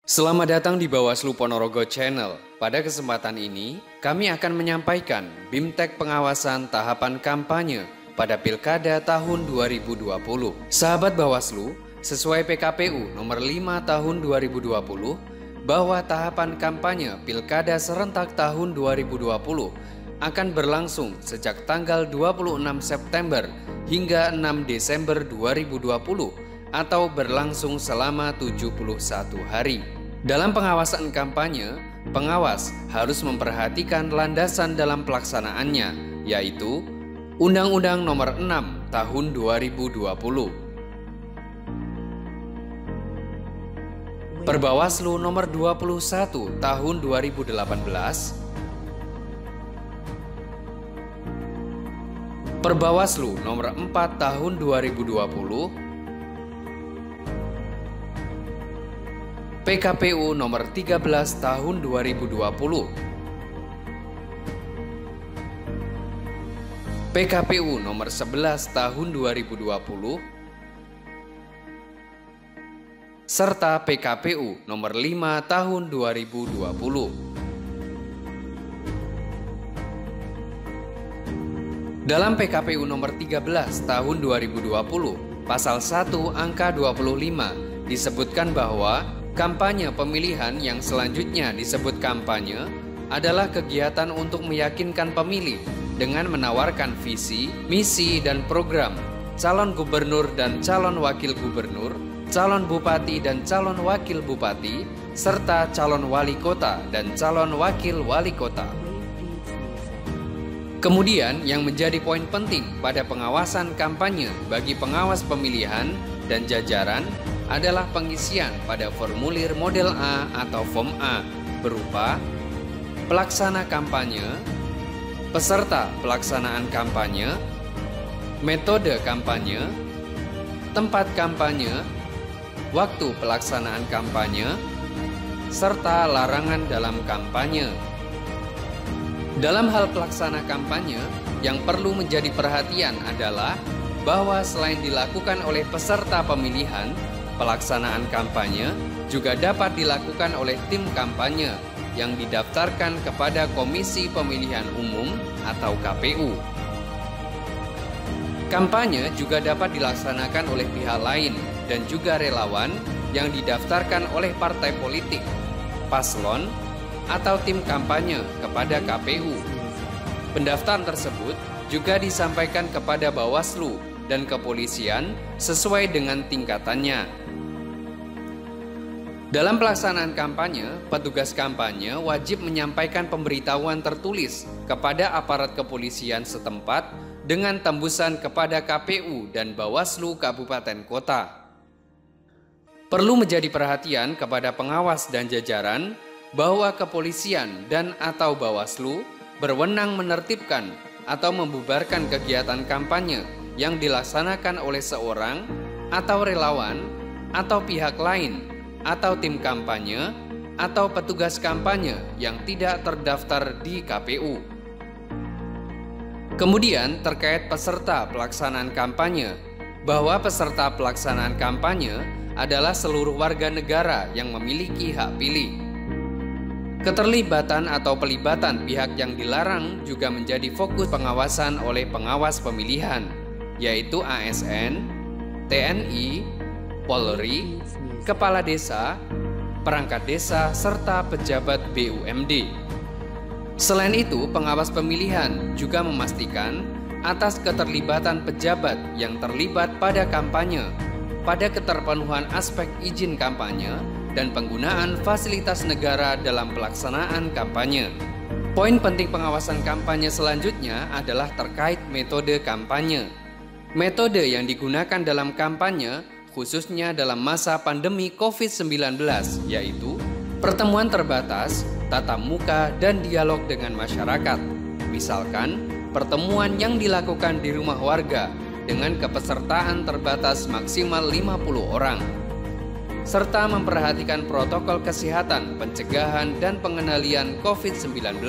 Selamat datang di Bawaslu Ponorogo Channel. Pada kesempatan ini, kami akan menyampaikan BIMTEK pengawasan tahapan kampanye pada Pilkada tahun 2020. Sahabat Bawaslu, sesuai PKPU nomor 5 tahun 2020, bahwa tahapan kampanye Pilkada serentak tahun 2020 akan berlangsung sejak tanggal 26 September hingga 6 Desember 2020 atau berlangsung selama 71 hari. Dalam pengawasan kampanye, pengawas harus memperhatikan landasan dalam pelaksanaannya, yaitu Undang-Undang Nomor 6 Tahun 2020, Perbawaslu Nomor 21 Tahun 2018, Perbawaslu Nomor 4 Tahun 2020, PKPU Nomor 13 Tahun 2020, PKPU Nomor 11 Tahun 2020, serta PKPU Nomor 5 Tahun 2020. Dalam PKPU Nomor 13 Tahun 2020, Pasal 1 Angka 25 disebutkan bahwa kampanye pemilihan yang selanjutnya disebut kampanye adalah kegiatan untuk meyakinkan pemilih dengan menawarkan visi, misi, dan program calon gubernur dan calon wakil gubernur, calon bupati dan calon wakil bupati, serta calon wali kota dan calon wakil wali kota. Kemudian yang menjadi poin penting pada pengawasan kampanye bagi pengawas pemilihan dan jajaran adalah pengisian pada formulir model A atau Form A berupa pelaksana kampanye, peserta pelaksanaan kampanye, metode kampanye, tempat kampanye, waktu pelaksanaan kampanye, serta larangan dalam kampanye. Dalam hal pelaksana kampanye, yang perlu menjadi perhatian adalah bahwa selain dilakukan oleh peserta pemilihan, pelaksanaan kampanye juga dapat dilakukan oleh tim kampanye yang didaftarkan kepada Komisi Pemilihan Umum atau KPU. Kampanye juga dapat dilaksanakan oleh pihak lain dan juga relawan yang didaftarkan oleh partai politik, paslon, atau tim kampanye kepada KPU. Pendaftaran tersebut juga disampaikan kepada Bawaslu dan kepolisian sesuai dengan tingkatannya. Dalam pelaksanaan kampanye, petugas kampanye wajib menyampaikan pemberitahuan tertulis kepada aparat kepolisian setempat dengan tembusan kepada KPU dan Bawaslu Kabupaten Kota. Perlu menjadi perhatian kepada pengawas dan jajaran bahwa kepolisian dan atau Bawaslu berwenang menertibkan atau membubarkan kegiatan kampanye yang dilaksanakan oleh seorang atau relawan atau pihak lain atau tim kampanye atau petugas kampanye yang tidak terdaftar di KPU. Kemudian terkait peserta pelaksanaan kampanye, bahwa peserta pelaksanaan kampanye adalah seluruh warga negara yang memiliki hak pilih. Keterlibatan atau pelibatan pihak yang dilarang juga menjadi fokus pengawasan oleh pengawas pemilihan, yaitu ASN, TNI, Polri, Kepala Desa, Perangkat Desa, serta pejabat BUMD. Selain itu, pengawas pemilihan juga memastikan atas keterlibatan pejabat yang terlibat pada kampanye, pada keterpenuhan aspek izin kampanye, dan penggunaan fasilitas negara dalam pelaksanaan kampanye. Poin penting pengawasan kampanye selanjutnya adalah terkait metode kampanye. Metode yang digunakan dalam kampanye khususnya dalam masa pandemi COVID-19, yaitu pertemuan terbatas, tatap muka, dan dialog dengan masyarakat. Misalkan, pertemuan yang dilakukan di rumah warga dengan kepesertaan terbatas maksimal 50 orang, serta memperhatikan protokol kesehatan, pencegahan, dan pengendalian COVID-19.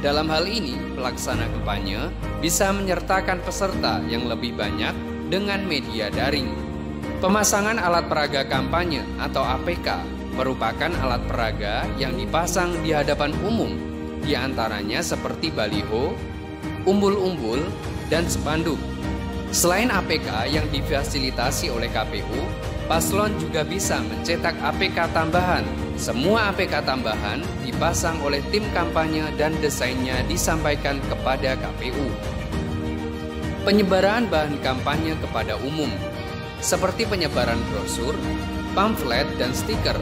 Dalam hal ini, pelaksana kampanye bisa menyertakan peserta yang lebih banyak dengan media daring. Pemasangan alat peraga kampanye atau APK merupakan alat peraga yang dipasang di hadapan umum, di antaranya seperti baliho, umbul-umbul, dan spanduk. Selain APK yang difasilitasi oleh KPU, paslon juga bisa mencetak APK tambahan. Semua APK tambahan dipasang oleh tim kampanye dan desainnya disampaikan kepada KPU. Penyebaran bahan kampanye kepada umum, seperti penyebaran brosur, pamflet, dan stiker.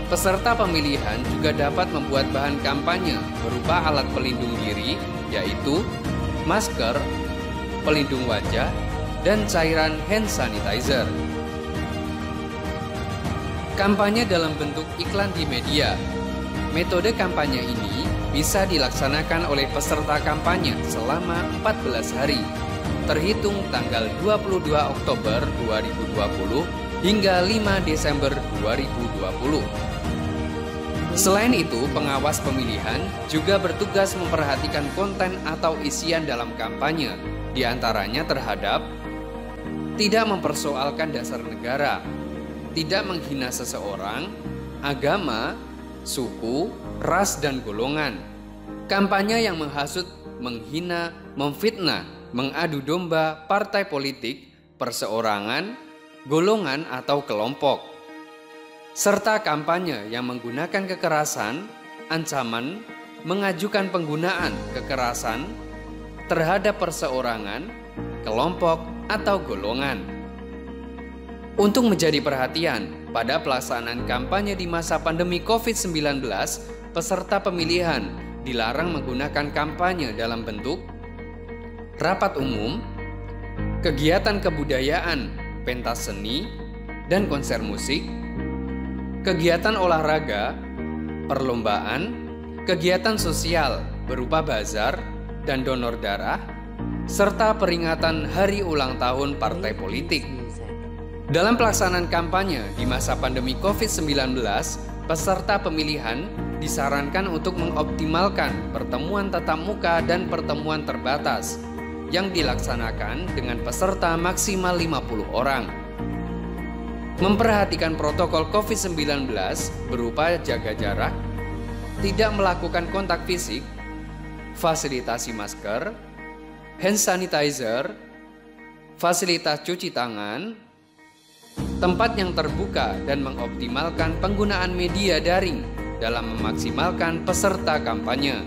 Peserta pemilihan juga dapat membuat bahan kampanye berupa alat pelindung diri, yaitu masker, pelindung wajah, dan cairan hand sanitizer. Kampanye dalam bentuk iklan di media. Metode kampanye ini bisa dilaksanakan oleh peserta kampanye selama 14 hari, terhitung tanggal 22 Oktober 2020 hingga 5 Desember 2020. Selain itu, pengawas pemilihan juga bertugas memperhatikan konten atau isian dalam kampanye, di antaranya terhadap tidak mempersoalkan dasar negara, tidak menghina seseorang, agama, suku, ras, dan golongan. Kampanye yang menghasut, menghina, memfitnah, mengadu domba partai politik, perseorangan, golongan, atau kelompok. Serta kampanye yang menggunakan kekerasan, ancaman, mengajukan penggunaan kekerasan terhadap perseorangan, kelompok, atau golongan. Untuk menjadi perhatian, pada pelaksanaan kampanye di masa pandemi COVID-19, peserta pemilihan dilarang menggunakan kampanye dalam bentuk rapat umum, kegiatan kebudayaan, pentas seni, dan konser musik, kegiatan olahraga, perlombaan, kegiatan sosial berupa bazar dan donor darah, serta peringatan hari ulang tahun partai politik. Dalam pelaksanaan kampanye di masa pandemi COVID-19, peserta pemilihan disarankan untuk mengoptimalkan pertemuan tatap muka dan pertemuan terbatas yang dilaksanakan dengan peserta maksimal 50 orang. Memperhatikan protokol COVID-19 berupa jaga jarak, tidak melakukan kontak fisik, fasilitasi masker, hand sanitizer, fasilitas cuci tangan, tempat yang terbuka, dan mengoptimalkan penggunaan media daring dalam memaksimalkan peserta kampanye.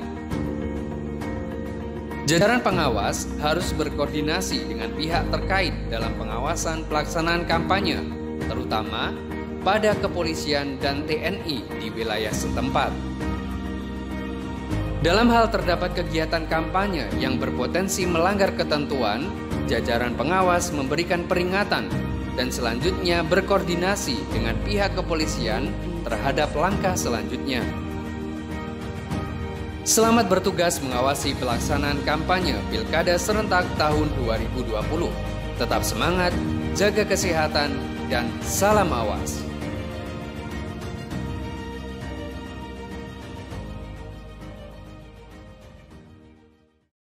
Jajaran pengawas harus berkoordinasi dengan pihak terkait dalam pengawasan pelaksanaan kampanye, terutama pada kepolisian dan TNI di wilayah setempat. Dalam hal terdapat kegiatan kampanye yang berpotensi melanggar ketentuan, jajaran pengawas memberikan peringatan dan selanjutnya berkoordinasi dengan pihak kepolisian terhadap langkah selanjutnya. Selamat bertugas mengawasi pelaksanaan kampanye Pilkada serentak tahun 2020. Tetap semangat, jaga kesehatan, dan salam awas.